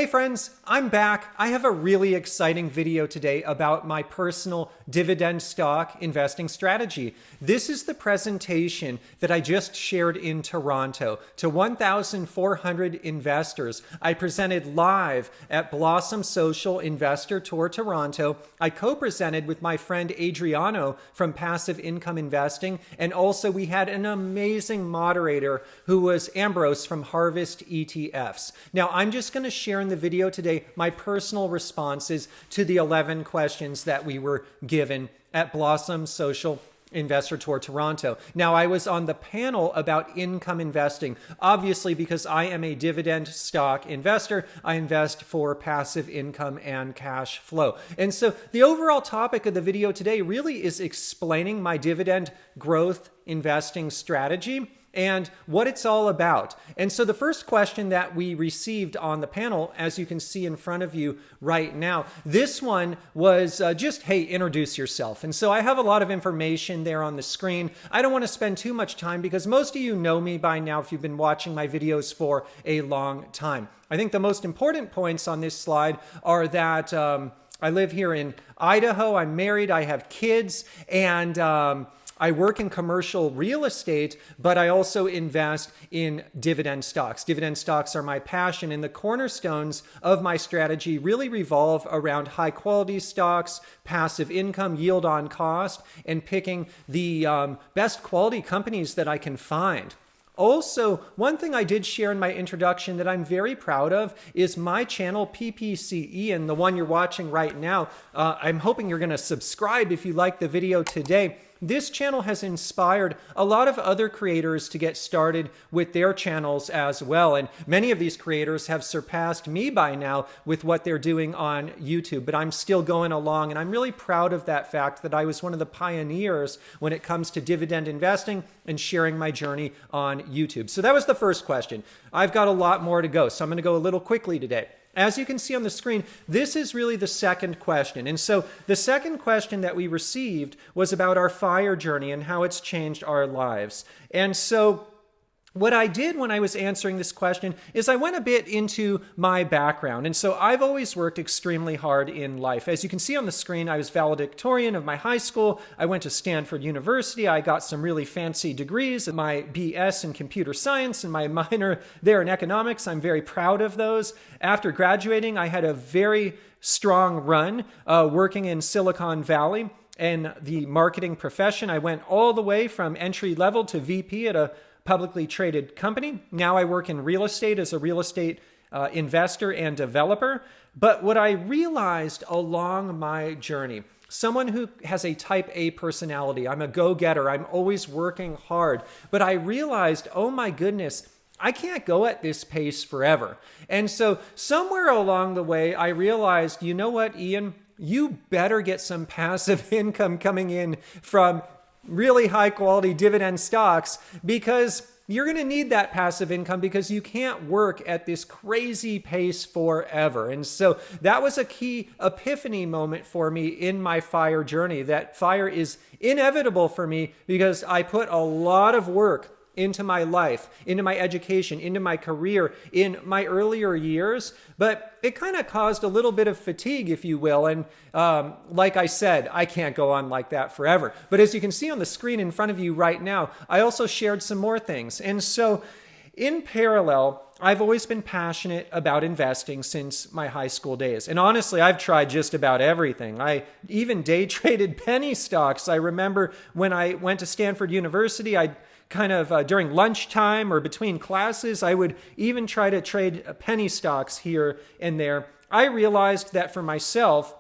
Hey friends, I'm back. I have a really exciting video today about my personal dividend stock investing strategy. This is the presentation that I just shared in Toronto to 1,400 investors. I presented live at Blossom Social Investor Tour Toronto. I co-presented with my friend Adriano from Passive Income Investing, and also we had an amazing moderator who was Ambrose from Harvest ETFs. Now I'm just going to share in the video today my personal responses to the 11 questions that we were given at Blossom Social Investor Tour Toronto. Now, I was on the panel about income investing. Obviously, because I am a dividend stock investor, I invest for passive income and cash flow. And so the overall topic of the video today really is explaining my dividend growth investing strategy and what it's all about. And so the first question that we received on the panel, as you can see in front of you right now, this one was just, hey, introduce yourself. And so I have a lot of information there on the screen. I don't want to spend too much time because most of you know me by now if you've been watching my videos for a long time. I think the most important points on this slide are that I live here in Idaho, I'm married, I have kids, and I work in commercial real estate, but I also invest in dividend stocks. Dividend stocks are my passion, and the cornerstones of my strategy really revolve around high quality stocks, passive income, yield on cost, and picking the best quality companies that I can find. Also, one thing I did share in my introduction that I'm very proud of is my channel, ppcian, the one you're watching right now. I'm hoping you're going to subscribe if you like the video today. This channel has inspired a lot of other creators to get started with their channels as well. And many of these creators have surpassed me by now with what they're doing on YouTube. But I'm still going along, and I'm really proud of that fact that I was one of the pioneers when it comes to dividend investing and sharing my journey on YouTube. So that was the first question. I've got a lot more to go, so I'm going to go a little quickly today. As you can see on the screen, this is really the second question. And so the second question that we received was about our FIRE journey and how it's changed our lives. And so what I did when I was answering this question is I went a bit into my background. And so I've always worked extremely hard in life. As you can see on the screen, I was valedictorian of my high school. I went to Stanford University. I got some really fancy degrees, my BS in computer science and my minor there in economics. I'm very proud of those. After graduating, I had a very strong run working in Silicon Valley in the marketing profession. I went all the way from entry level to VP at a publicly traded company. Now I work in real estate as a real estate investor and developer. But what I realized along my journey, someone who has a type A personality, I'm a go-getter, I'm always working hard, but I realized, oh my goodness, I can't go at this pace forever. And so somewhere along the way, I realized, you know what, Ian, you better get some passive income coming in from really high quality dividend stocks, because you're going to need that passive income because you can't work at this crazy pace forever. And so that was a key epiphany moment for me in my FIRE journey, that FIRE is inevitable for me because I put a lot of work into my life, into my education, into my career in my earlier years, but it kind of caused a little bit of fatigue, if you will. And like I said, I can't go on like that forever. But as you can see on the screen in front of you right now, I also shared some more things. And so in parallel, I've always been passionate about investing since my high school days. And honestly, I've tried just about everything. I even day traded penny stocks. I remember when I went to Stanford University, I kind of during lunchtime or between classes, I would even try to trade penny stocks here and there. I realized that for myself,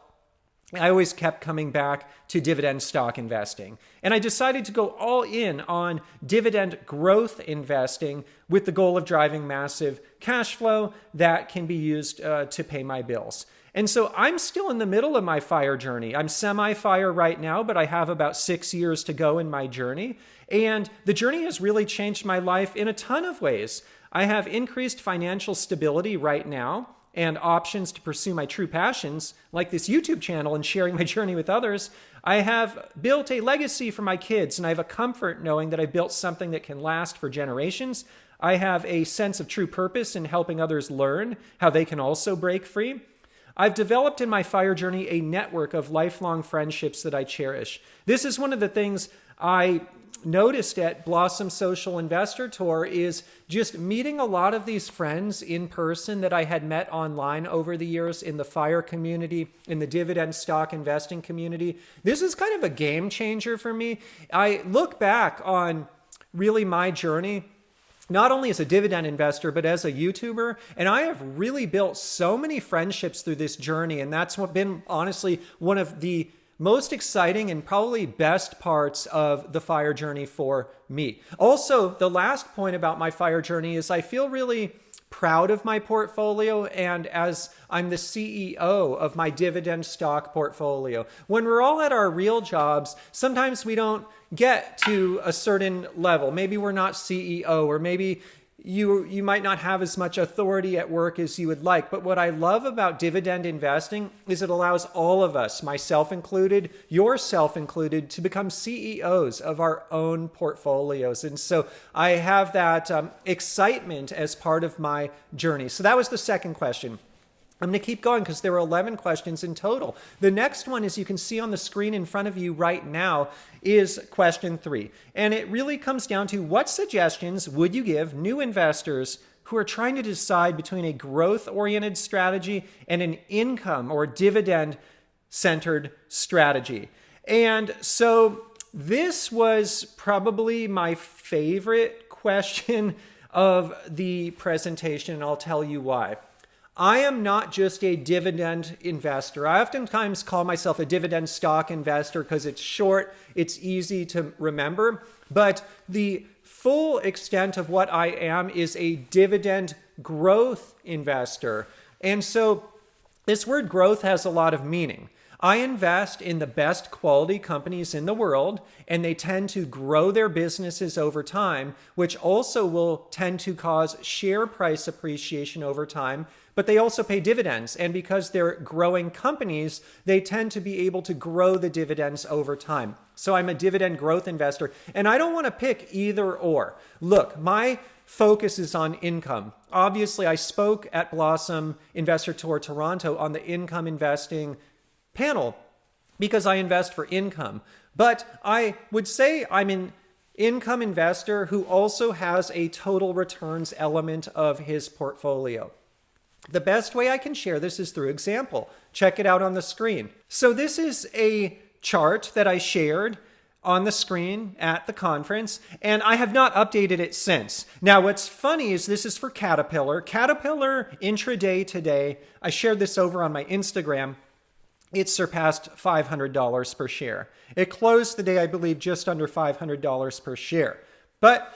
I always kept coming back to dividend stock investing. And I decided to go all in on dividend growth investing with the goal of driving massive cash flow that can be used to pay my bills. And so I'm still in the middle of my FIRE journey. I'm semi-FIRE right now, but I have about 6 years to go in my journey. And the journey has really changed my life in a ton of ways. I have increased financial stability right now and options to pursue my true passions, like this YouTube channel and sharing my journey with others. I have built a legacy for my kids, and I have a comfort knowing that I built something that can last for generations. I have a sense of true purpose in helping others learn how they can also break free. I've developed in my FIRE journey a network of lifelong friendships that I cherish. This is one of the things I noticed at Blossom Social Investor Tour is just meeting a lot of these friends in person that I had met online over the years in the FIRE community, in the dividend stock investing community. This is kind of a game changer for me. I look back on really my journey, not only as a dividend investor, but as a YouTuber. And I have really built so many friendships through this journey. And that's what been honestly one of the most exciting and probably best parts of the FIRE journey for me. Also, the last point about my FIRE journey is I feel really proud of my portfolio, and as I'm the CEO of my dividend stock portfolio. When we're all at our real jobs, sometimes we don't get to a certain level. Maybe we're not CEO, or maybe you might not have as much authority at work as you would like. But what I love about dividend investing is it allows all of us, myself included, yourself included, to become CEOs of our own portfolios. And so I have that excitement as part of my journey. So that was the second question. I'm going to keep going because there were 11 questions in total. The next one, as you can see on the screen in front of you right now, is question 3. And it really comes down to what suggestions would you give new investors who are trying to decide between a growth-oriented strategy and an income or dividend-centered strategy? And so this was probably my favorite question of the presentation, and I'll tell you why. I am not just a dividend investor. I oftentimes call myself a dividend stock investor because it's short, it's easy to remember, but the full extent of what I am is a dividend growth investor. And so this word growth has a lot of meaning. I invest in the best quality companies in the world, and they tend to grow their businesses over time, which also will tend to cause share price appreciation over time. But they also pay dividends. And because they're growing companies, they tend to be able to grow the dividends over time. So I'm a dividend growth investor. And I don't want to pick either or. Look, my focus is on income. Obviously, I spoke at Blossom Investor Tour Toronto on the income investing panel because I invest for income. But I would say I'm an income investor who also has a total returns element of his portfolio. The best way I can share this is through example. Check it out on the screen. So this is a chart that I shared on the screen at the conference, and I have not updated it since. Now, what's funny is this is for Caterpillar. Caterpillar intraday today, I shared this over on my Instagram. It surpassed $500 per share. It closed the day, I believe, just under $500 per share. But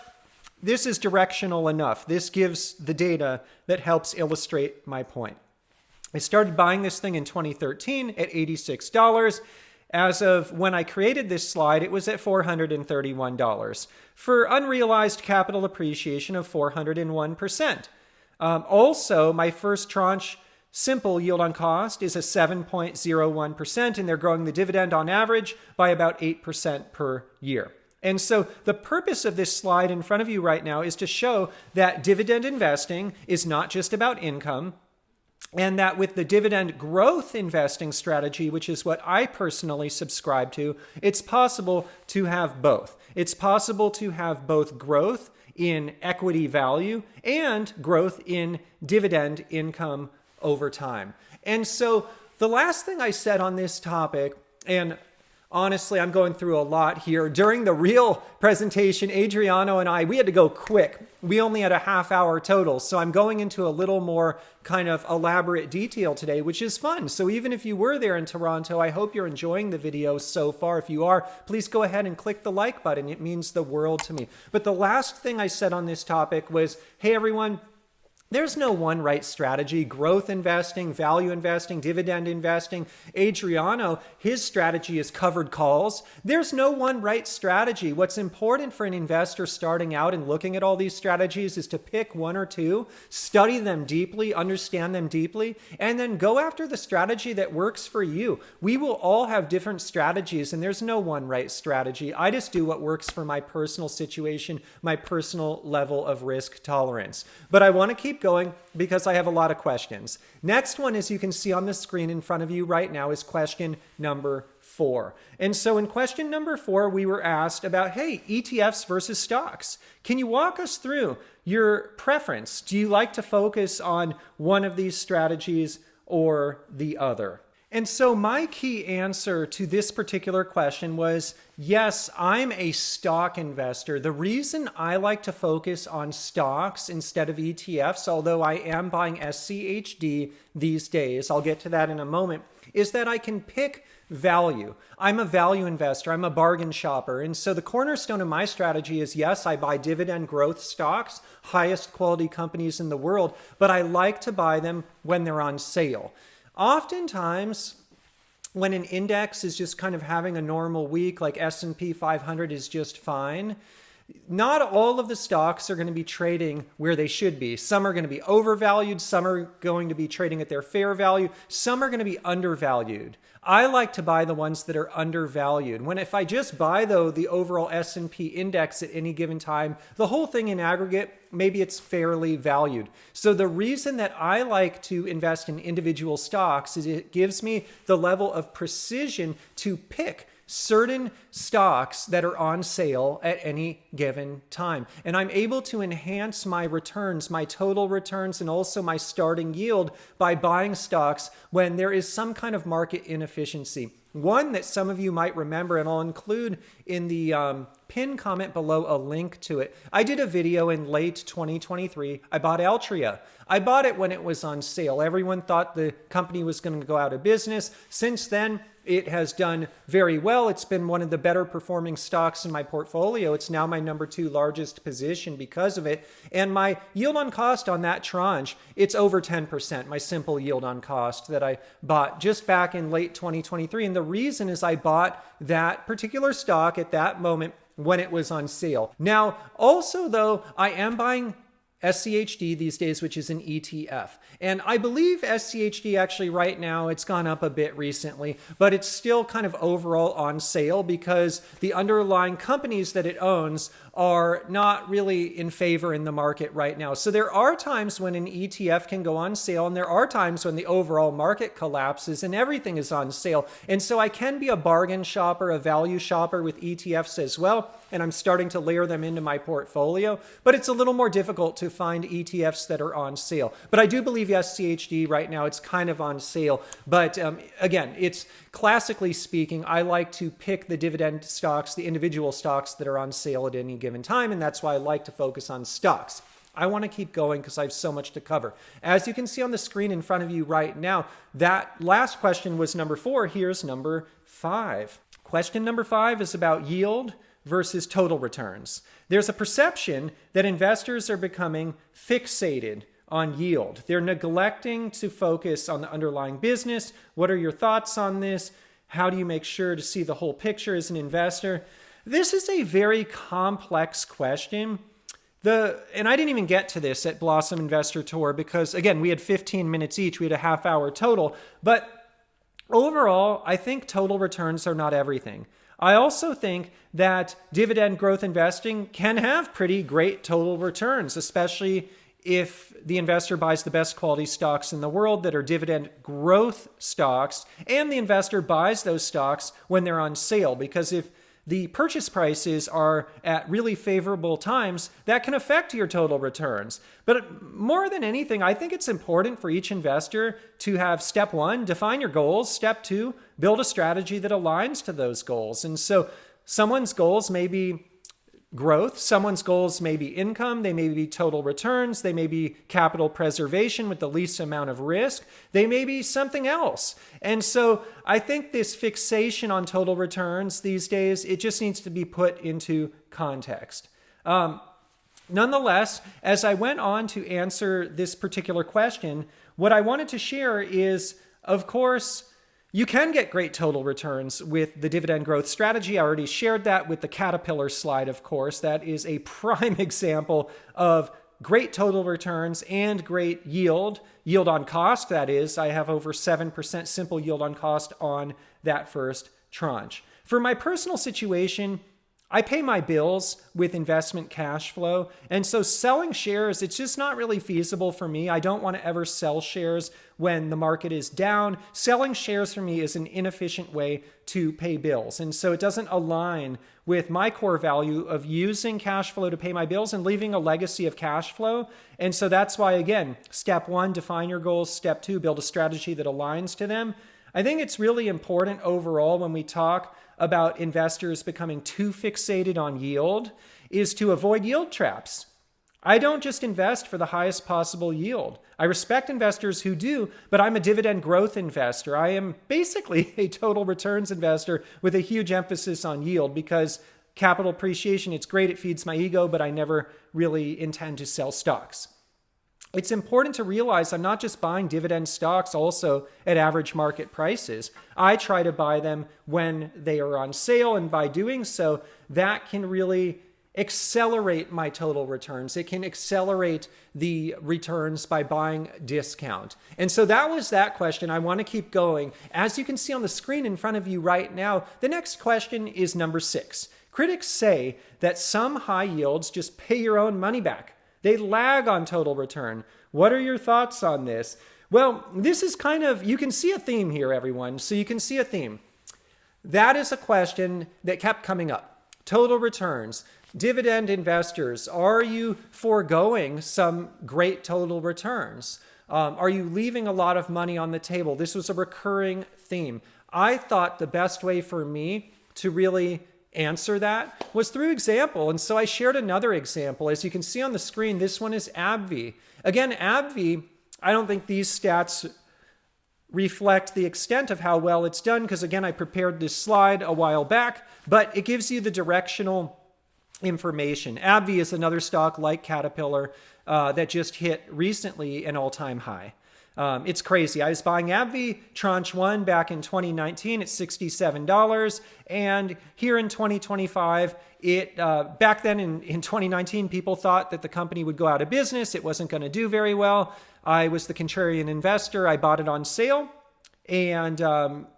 this is directional enough. This gives the data that helps illustrate my point. I started buying this thing in 2013 at $86. As of when I created this slide, it was at $431 for unrealized capital appreciation of 401%. Also, my first tranche simple yield on cost is a 7.01%, and they're growing the dividend on average by about 8% per year. And so the purpose of this slide in front of you right now is to show that dividend investing is not just about income, and that with the dividend growth investing strategy, which is what I personally subscribe to, it's possible to have both. It's possible to have both growth in equity value and growth in dividend income over time. And so the last thing I said on this topic, and honestly, I'm going through a lot here. During the real presentation, Adriano and I, we had to go quick. We only had a half hour total. So I'm going into a little more kind of elaborate detail today, which is fun. So even if you were there in Toronto, I hope you're enjoying the video so far. If you are, please go ahead and click the like button. It means the world to me. But the last thing I said on this topic was, hey, everyone, There's no one right strategy. Growth investing, value investing, dividend investing. Adriano, his strategy is covered calls. There's no one right strategy. What's important for an investor starting out and looking at all these strategies is to pick one or two, study them deeply, understand them deeply, and then go after the strategy that works for you. We will all have different strategies, and there's no one right strategy. I just do what works for my personal situation, my personal level of risk tolerance. But I want to keep going because I have a lot of questions. Next one, as you can see on the screen in front of you right now, is question number 4. And so in question number 4, we were asked about, hey, ETFs versus stocks. Can you walk us through your preference? Do you like to focus on one of these strategies or the other? And so my key answer to this particular question was, yes, I'm a stock investor. The reason I like to focus on stocks instead of ETFs, although I am buying SCHD these days, I'll get to that in a moment, is that I can pick value. I'm a value investor. I'm a bargain shopper. And so the cornerstone of my strategy is, yes, I buy dividend growth stocks, highest quality companies in the world, but I like to buy them when they're on sale. Oftentimes, when an index is just kind of having a normal week, like S&P 500 is just fine, not all of the stocks are going to be trading where they should be. Some are going to be overvalued. Some are going to be trading at their fair value. Some are going to be undervalued. I like to buy the ones that are undervalued. If I just buy, though, the overall S&P index at any given time, the whole thing in aggregate, maybe it's fairly valued. So the reason that I like to invest in individual stocks is it gives me the level of precision to pick certain stocks that are on sale at any given time. And I'm able to enhance my returns, my total returns, and also my starting yield by buying stocks when there is some kind of market inefficiency. One that some of you might remember, and I'll include in the pinned comment below a link to it. I did a video in late 2023. I bought Altria. I bought it when it was on sale. Everyone thought the company was going to go out of business. Since then, it has done very well. It's been one of the better performing stocks in my portfolio. It's now my number 2 largest position because of it. And my yield on cost on that tranche, it's over 10%, my simple yield on cost that I bought just back in late 2023. And the reason is I bought that particular stock at that moment when it was on sale. Now, also though, I am buying SCHD these days, which is an ETF. And I believe SCHD actually right now, it's gone up a bit recently, but it's still kind of overall on sale because the underlying companies that it owns are not really in favor in the market right now. So there are times when an ETF can go on sale, and there are times when the overall market collapses and everything is on sale. And so I can be a bargain shopper, a value shopper with ETFs as well, and I'm starting to layer them into my portfolio, but it's a little more difficult to find ETFs that are on sale. But I do believe SCHD right now, it's kind of on sale. But again, it's classically speaking, I like to pick the dividend stocks, the individual stocks that are on sale at any given time, and that's why I like to focus on stocks. I want to keep going because I have so much to cover. As you can see on the screen in front of you right now, that last question was number 4. Here's number 5. Question number 5 is about yield versus total returns. There's a perception that investors are becoming fixated on yield. They're neglecting to focus on the underlying business. What are your thoughts on this? How do you make sure to see the whole picture as an investor? This is a very complex question. And I didn't even get to this at Blossom Investor Tour because, again, we had 15 minutes each. We had a half hour total. But overall, I think total returns are not everything. I also think that dividend growth investing can have pretty great total returns, especially if the investor buys the best quality stocks in the world that are dividend growth stocks, and the investor buys those stocks when they're on sale. Because if the purchase prices are at really favorable times, that can affect your total returns. But more than anything, I think it's important for each investor to have step 1, define your goals. Step 2, build a strategy that aligns to those goals. And so someone's goals may be growth, someone's goals may be income, they may be total returns, they may be capital preservation with the least amount of risk, they may be something else. And so I think this fixation on total returns these days, it just needs to be put into context. Nonetheless, as I went on to answer this particular question, what I wanted to share is, of course, you can get great total returns with the dividend growth strategy. I already shared that with the Caterpillar slide, of course. That is a prime example of great total returns and great yield on cost, that is. I have over 7% simple yield on cost on that first tranche. For my personal situation, I pay my bills with investment cash flow. And so selling shares, it's just not really feasible for me. I don't want to ever sell shares when the market is down. Selling shares for me is an inefficient way to pay bills. And so it doesn't align with my core value of using cash flow to pay my bills and leaving a legacy of cash flow. And so that's why, again, step 1, define your goals. Step 2, build a strategy that aligns to them. I think it's really important overall when we talk about investors becoming too fixated on yield is to avoid yield traps. I don't just invest for the highest possible yield. I respect investors who do, but I'm a dividend growth investor. I am basically a total returns investor with a huge emphasis on yield because capital appreciation, it's great, it feeds my ego, but I never really intend to sell stocks. It's important to realize I'm not just buying dividend stocks also at average market prices. I try to buy them when they are on sale, and by doing so, that can really accelerate my total returns. It can accelerate the returns by buying discount. And so that was that question. I want to keep going. As you can see on the screen in front of you right now, the next question is number 6. Critics say that some high yields just pay your own money back. They lag on total return. What are your thoughts on this? Well, this is kind of, you can see a theme here, everyone. So you can see a theme. That is a question that kept coming up. Total returns. Dividend investors, are you foregoing some great total returns? Are you leaving a lot of money on the table? This was a recurring theme. I thought the best way for me to really answer that was through example. And so I shared another example. As you can see on the screen, this one is ABBVIE. Again, ABBVIE, I don't think these stats reflect the extent of how well it's done because, again, I prepared this slide a while back, but it gives you the directional information. ABBVIE is another stock like Caterpillar that just hit recently an all-time high. It's crazy. I was buying ABBVIE Tranche 1 back in 2019 at $67. And here in 2025, back then in 2019, people thought that the company would go out of business. It wasn't going to do very well. I was the contrarian investor. I bought it on sale. And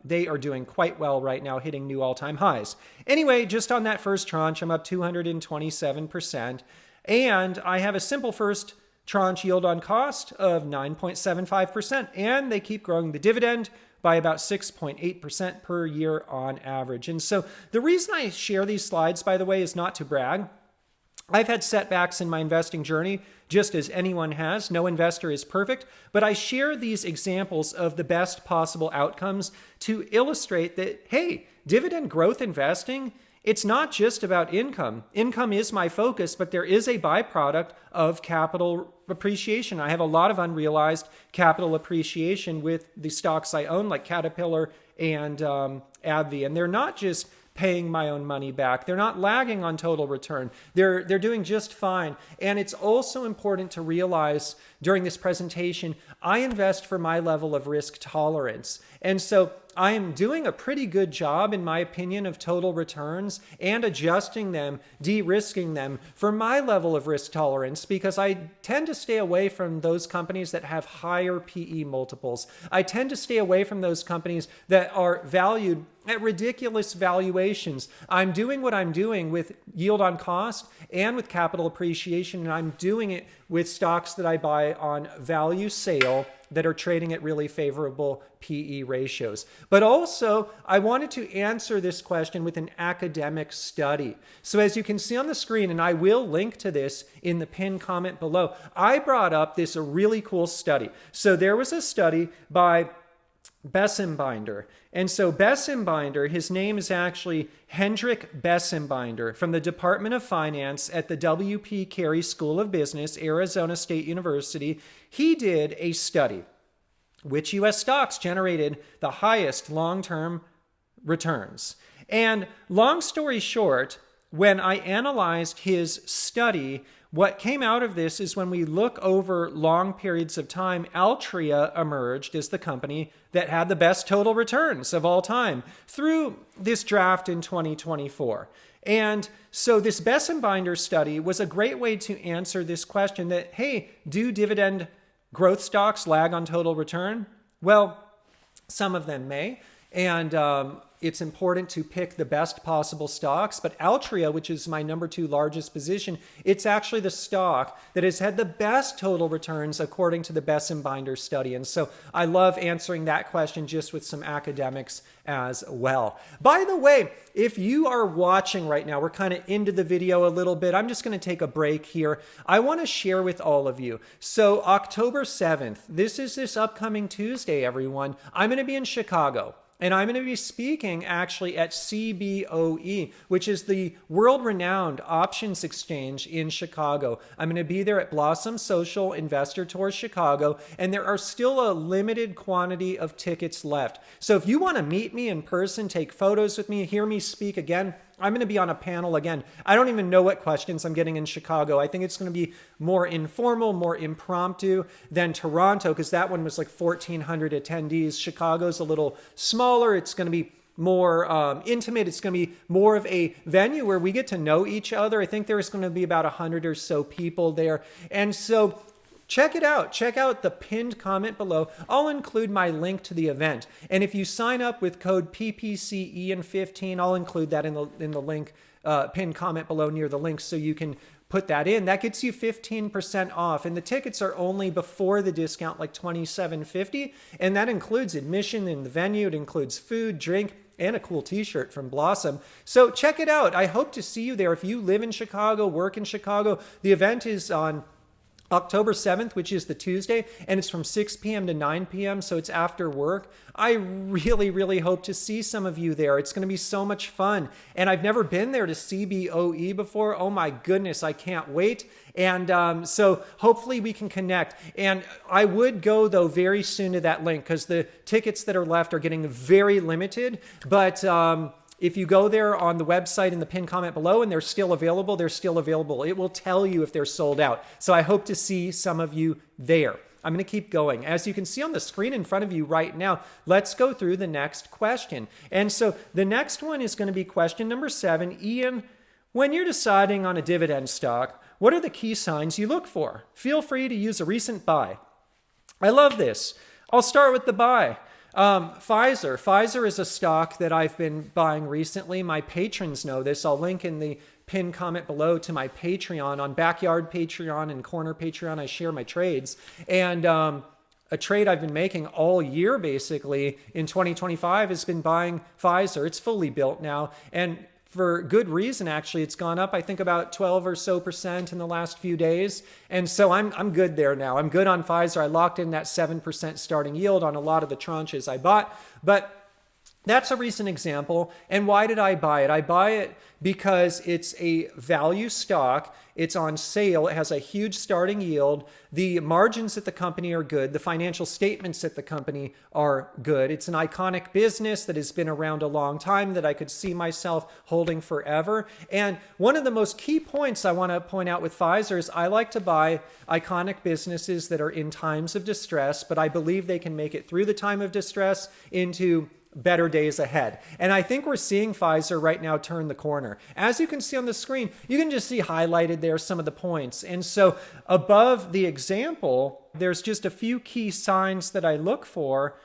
they are doing quite well right now, hitting new all-time highs. Anyway, just on that first tranche, I'm up 227%. And I have a simple first tranche yield on cost of 9.75%, and they keep growing the dividend by about 6.8% per year on average. And so the reason I share these slides, by the way, is not to brag. I've had setbacks in my investing journey, just as anyone has. No investor is perfect, but I share these examples of the best possible outcomes to illustrate that, hey, dividend growth investing, it's not just about income. Income is my focus, but there is a byproduct of capital appreciation. I have a lot of unrealized capital appreciation with the stocks I own, like Caterpillar and ABBVIE. And they're not just paying my own money back. They're not lagging on total return. They're doing just fine. And it's also important to realize during this presentation, I invest for my level of risk tolerance. And so I am doing a pretty good job, in my opinion, of total returns and adjusting them, de-risking them for my level of risk tolerance because I tend to stay away from those companies that have higher PE multiples. I tend to stay away from those companies that are valued at ridiculous valuations. I'm doing what I'm doing with yield on cost and with capital appreciation, and I'm doing it with stocks that I buy on value sale that are trading at really favorable PE ratios. But also, I wanted to answer this question with an academic study. So as you can see on the screen, and I will link to this in the pinned comment below, I brought up this really cool study. So there was a study by BESSEMBINDER. And so BESSEMBINDER, his name is actually HENDRIK BESSEMBINDER from the Department of Finance at the W.P. Carey School of Business, Arizona State University. He did a study. Which U.S. stocks generated the highest long-term returns? And long story short, when I analyzed his study, what came out of this is when we look over long periods of time, Altria emerged as the company that had the best total returns of all time through this draft in 2024. And so this Bessembinder study was a great way to answer this question that, hey, do dividend growth stocks lag on total return? Well, some of them may. And it's important to pick the best possible stocks. But Altria, which is my number 2 largest position, it's actually the stock that has had the best total returns according to the Bessembinder study. And so I love answering that question just with some academics as well. By the way, if you are watching right now, we're kind of into the video a little bit. I'm just going to take a break here. I want to share with all of you. So October 7th, this is this upcoming Tuesday, everyone. I'm going to be in Chicago. And I'm going to be speaking actually at CBOE, which is the world-renowned options exchange in Chicago. I'm going to be there at Blossom Social Investor Tour Chicago, and there are still a limited quantity of tickets left. So if you want to meet me in person, take photos with me, hear me speak again, I'm going to be on a panel again. I don't even know what questions I'm getting in Chicago. I think it's going to be more informal, more impromptu than Toronto, because that one was like 1,400 attendees. Chicago's a little smaller. It's going to be more intimate. It's going to be more of a venue where we get to know each other. I think there's going to be about 100 or so people there. And so check it out. Check out the pinned comment below. I'll include my link to the event. And if you sign up with code ppcian15, I'll include that in the link, pinned comment below near the link, so you can put that in. That gets you 15% off. And the tickets are only before the discount, like $27.50. And that includes admission in the venue. It includes food, drink, and a cool t-shirt from Blossom. So check it out. I hope to see you there. If you live in Chicago, work in Chicago, the event is on October 7th, which is the Tuesday, and it's from 6 p.m. to 9 p.m., so it's after work. I really, really hope to see some of you there. It's going to be so much fun. And I've never been there to CBOE before. Oh my goodness, I can't wait. And so hopefully we can connect. And I would go, though, very soon to that link, because the tickets that are left are getting very limited. But if you go there on the website in the pinned comment below and they're still available, they're still available. It will tell you if they're sold out. So I hope to see some of you there. I'm going to keep going. As you can see on the screen in front of you right now, let's go through the next question. And so the next one is going to be question number 7. Ian, when you're deciding on a dividend stock, what are the key signs you look for? Feel free to use a recent buy. I love this. I'll start with the buy. Pfizer. Pfizer is a stock that I've been buying recently. My patrons know this. I'll link in the pinned comment below to my Patreon. On Backyard Patreon and Corner Patreon, I share my trades. And a trade I've been making all year, basically, in 2025 has been buying Pfizer. It's fully built now. And for good reason, actually. It's gone up, I think, about 12% or so in the last few days. And so I'm good there now. I'm good on Pfizer. I locked in that 7% starting yield on a lot of the tranches I bought. But that's a recent example. And why did I buy it? I buy it because it's a value stock. It's on sale. It has a huge starting yield. The margins at the company are good. The financial statements at the company are good. It's an iconic business that has been around a long time that I could see myself holding forever. And one of the most key points I want to point out with Pfizer is I like to buy iconic businesses that are in times of distress, but I believe they can make it through the time of distress into better days ahead. And I think we're seeing Pfizer right now turn the corner. As you can see on the screen, you can just see highlighted there some of the points. And so above the example, there's just a few key signs that I look for,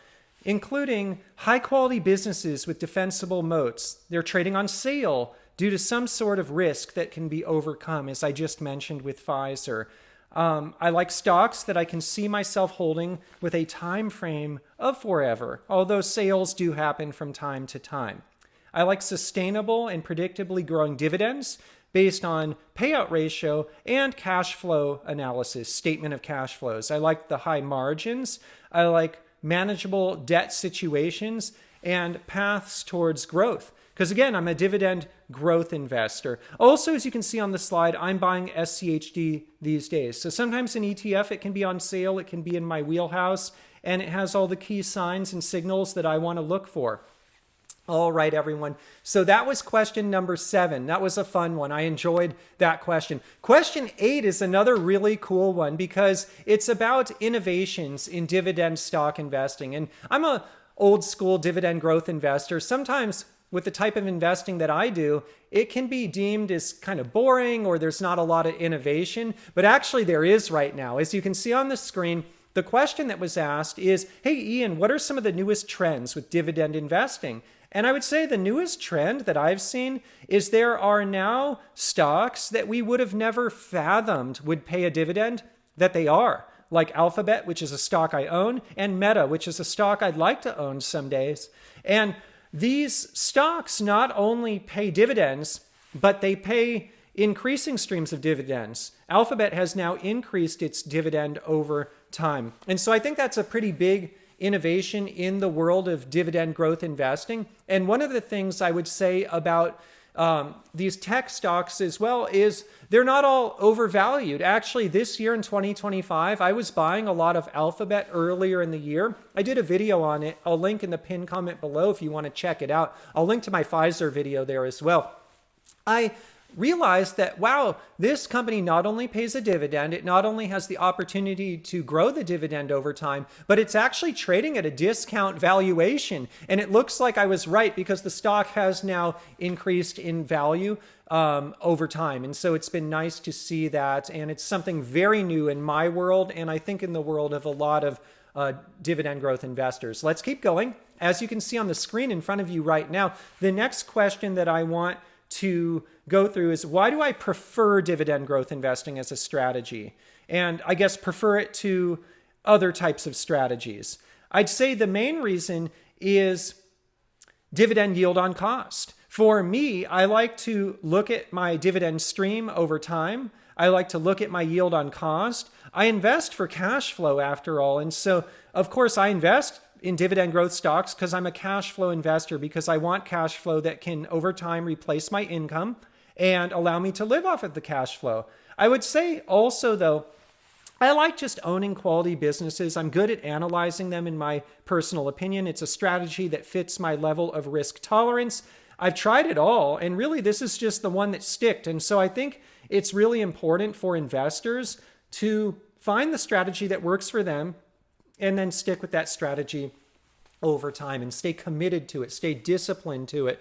including high quality businesses with defensible moats. They're trading on sale due to some sort of risk that can be overcome, as I just mentioned with Pfizer. I like stocks that I can see myself holding with a time frame of forever, although sales do happen from time to time. I like sustainable and predictably growing dividends based on payout ratio and cash flow analysis, statement of cash flows. I like the high margins. I like manageable debt situations and paths towards growth. Because again, I'm a dividend growth investor. Also, as you can see on the slide, I'm buying SCHD these days. So sometimes an ETF, it can be on sale, it can be in my wheelhouse, and it has all the key signs and signals that I want to look for. All right, everyone. So that was question number 7. That was a fun one. I enjoyed that question. Question 8 is another really cool one because it's about innovations in dividend stock investing. And I'm a old school dividend growth investor. Sometimes with the type of investing that I do, it can be deemed as kind of boring or there's not a lot of innovation, but actually there is right now. As you can see on the screen, the question that was asked is, hey, Ian, what are some of the newest trends with dividend investing? And I would say the newest trend that I've seen is there are now stocks that we would have never fathomed would pay a dividend that they are, like Alphabet, which is a stock I own, and Meta, which is a stock I'd like to own some days. And these stocks not only pay dividends, but they pay increasing streams of dividends. Alphabet has now increased its dividend over time. And so I think that's a pretty big innovation in the world of dividend growth investing. And one of the things I would say about these tech stocks as well is they're not all overvalued. Actually, this year in 2025, I was buying a lot of Alphabet earlier in the year. I did a video on it. I'll link in the pinned comment below if you want to check it out. I'll link to my Pfizer video there as well. I realized that, wow, this company not only pays a dividend, it not only has the opportunity to grow the dividend over time, but it's actually trading at a discount valuation. And it looks like I was right because the stock has now increased in value over time. And so it's been nice to see that. And it's something very new in my world, and I think in the world of a lot of dividend growth investors. Let's keep going. As you can see on the screen in front of you right now, the next question that I want to go through is, why do I prefer dividend growth investing as a strategy? And I guess prefer it to other types of strategies. I'd say the main reason is dividend yield on cost. For me, I like to look at my dividend stream over time. I like to look at my yield on cost. I invest for cash flow after all. And so, of course, I invest in dividend growth stocks because I'm a cash flow investor, because I want cash flow that can over time replace my income and allow me to live off of the cash flow. I would say also, though, I like just owning quality businesses. I'm good at analyzing them, in my personal opinion. It's a strategy that fits my level of risk tolerance. I've tried it all, and really this is just the one that sticked. And so I think it's really important for investors to find the strategy that works for them and then stick with that strategy over time and stay committed to it, stay disciplined to it.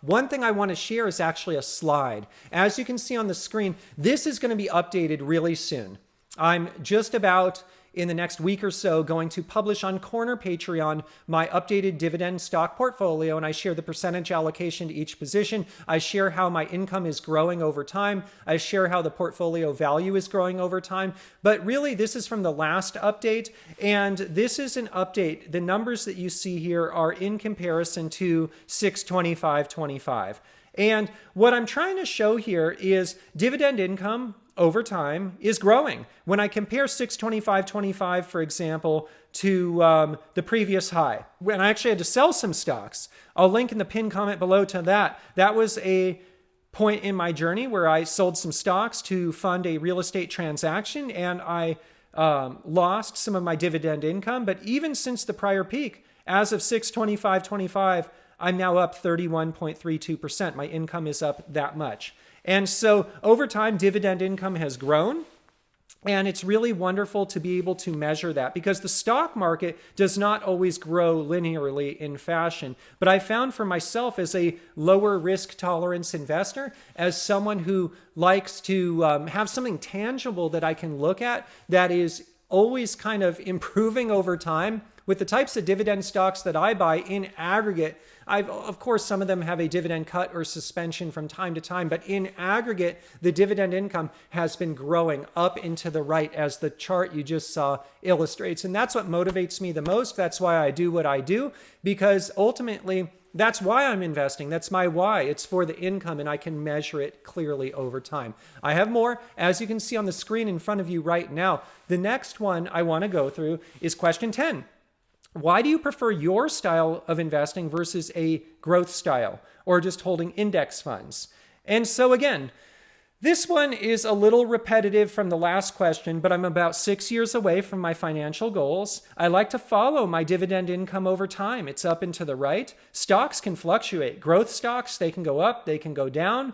One thing I want to share is actually a slide. As you can see on the screen, this is going to be updated really soon. I'm just about, in the next week or so, going to publish on Corner Patreon my updated dividend stock portfolio, and I share the percentage allocation to each position. I share how my income is growing over time. I share how the portfolio value is growing over time. But really, this is from the last update, and this is an update. The numbers that you see here are in comparison to 6/25/25. And what I'm trying to show here is dividend income over time is growing. When I compare 6/25/25, for example, to the previous high, when I actually had to sell some stocks, I'll link in the pinned comment below to that. That was a point in my journey where I sold some stocks to fund a real estate transaction, and I lost some of my dividend income. But even since the prior peak, as of 6/25/25, I'm now up 31.32%. My income is up that much. And so over time, dividend income has grown. And it's really wonderful to be able to measure that, because the stock market does not always grow linearly in fashion. But I found for myself, as a lower risk tolerance investor, as someone who likes to have something tangible that I can look at that is always kind of improving over time, with the types of dividend stocks that I buy in aggregate, of course, some of them have a dividend cut or suspension from time to time, but in aggregate, the dividend income has been growing up into the right, as the chart you just saw illustrates. And that's what motivates me the most. That's why I do what I do, because ultimately, that's why I'm investing. That's my why. It's for the income, and I can measure it clearly over time. I have more, as you can see on the screen in front of you right now. The next one I want to go through is question 10. Why do you prefer your style of investing versus a growth style, or just holding index funds? And so again, This one is a little repetitive from the last question, but I'm about 6 years away from my financial goals. I like to follow my dividend income over time. It's up and to the right. Stocks can fluctuate. Growth stocks, they can go up, they can go down.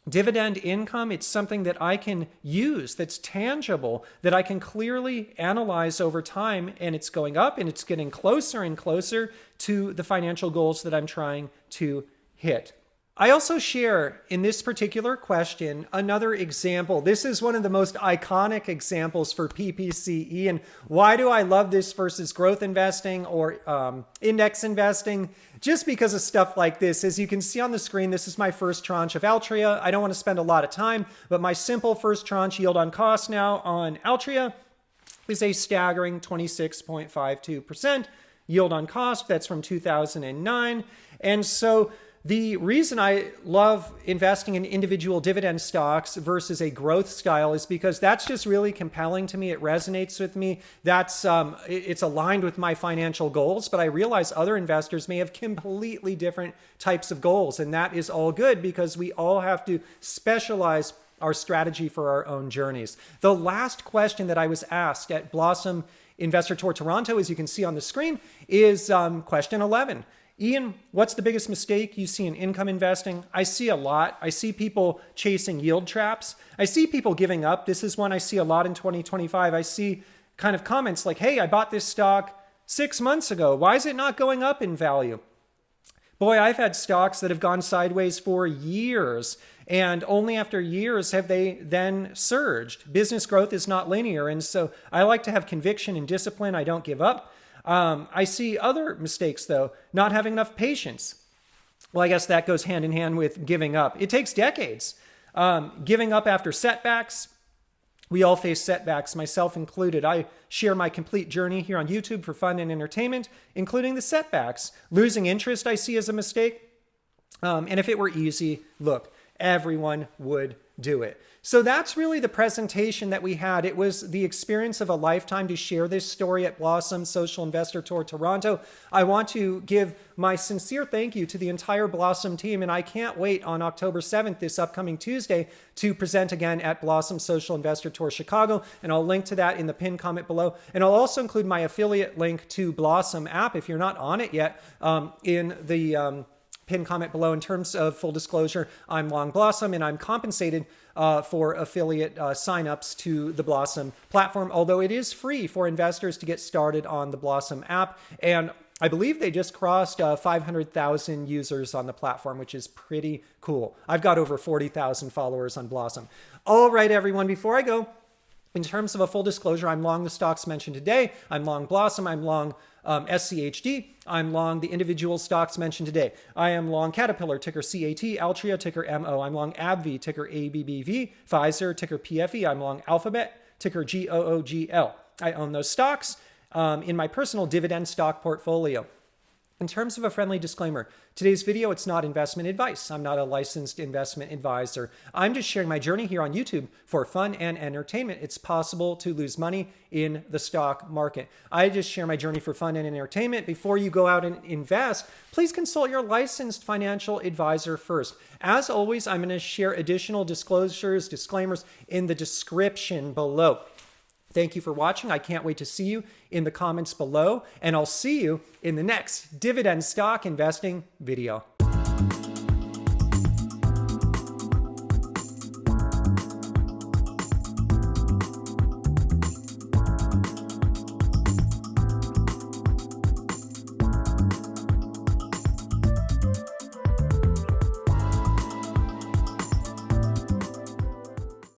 Dividend income, it's something that I can use, that's tangible, that I can clearly analyze over time, and it's going up and it's getting closer and closer to the financial goals that I'm trying to hit. I also share in this particular question another example. This is one of the most iconic examples for PPCE. And why do I love this versus growth investing or index investing? Just because of stuff like this. As you can see on the screen, this is my first tranche of Altria. I don't want to spend a lot of time, but my simple first tranche yield on cost now on Altria is a staggering 26.52% yield on cost. That's from 2009. And so the reason I love investing in individual dividend stocks versus a growth style is because that's just really compelling to me. It resonates with me. It's aligned with my financial goals, but I realize other investors may have completely different types of goals, and that is all good because we all have to specialize our strategy for our own journeys. The last question that I was asked at Blossom Investor Tour Toronto, as you can see on the screen, is question 11. Ian, what's the biggest mistake you see in income investing? I see a lot. I see people chasing yield traps. I see people giving up. This is one I see a lot in 2025. I see kind of comments like, hey, I bought this stock 6 months ago. Why is it not going up in value? Boy, I've had stocks that have gone sideways for years, and only after years have they then surged. Business growth is not linear, and so I like to have conviction and discipline. I don't give up. I see other mistakes, though, not having enough patience. Well, I guess that goes hand in hand with giving up. It takes decades. Giving up after setbacks. We all face setbacks, myself included. I share my complete journey here on YouTube for fun and entertainment, including the setbacks. Losing interest I see as a mistake. And if it were easy, look, everyone would do it. So that's really the presentation that we had. It was the experience of a lifetime to share this story at Blossom Social Investor Tour Toronto. I want to give my sincere thank you to the entire Blossom team, and I can't wait on October 7th, this upcoming Tuesday, to present again at Blossom Social Investor Tour Chicago, and I'll link to that in the pinned comment below. And I'll also include my affiliate link to Blossom app if you're not on it yet in the pinned comment below. In terms of full disclosure, I'm long Blossom and I'm compensated for affiliate signups to the Blossom platform, although it is free for investors to get started on the Blossom app. And I believe they just crossed 500,000 users on the platform, which is pretty cool. I've got over 40,000 followers on Blossom. All right, everyone, before I go, in terms of a full disclosure, I'm long the stocks mentioned today. I'm long Blossom. I'm long SCHD. I'm long the individual stocks mentioned today. I am long Caterpillar, ticker CAT, Altria, ticker MO. I'm long ABBVIE, ticker ABBV, Pfizer, ticker PFE. I'm long Alphabet, ticker GOOGL. I own those stocks in my personal dividend stock portfolio. In terms of a friendly disclaimer, today's video, it's not investment advice. I'm not a licensed investment advisor. I'm just sharing my journey here on YouTube for fun and entertainment. It's possible to lose money in the stock market. I just share my journey for fun and entertainment. Before you go out and invest, please consult your licensed financial advisor first. As always, I'm going to share additional disclosures, disclaimers in the description below. Thank you for watching. I can't wait to see you in the comments below, and I'll see you in the next dividend stock investing video.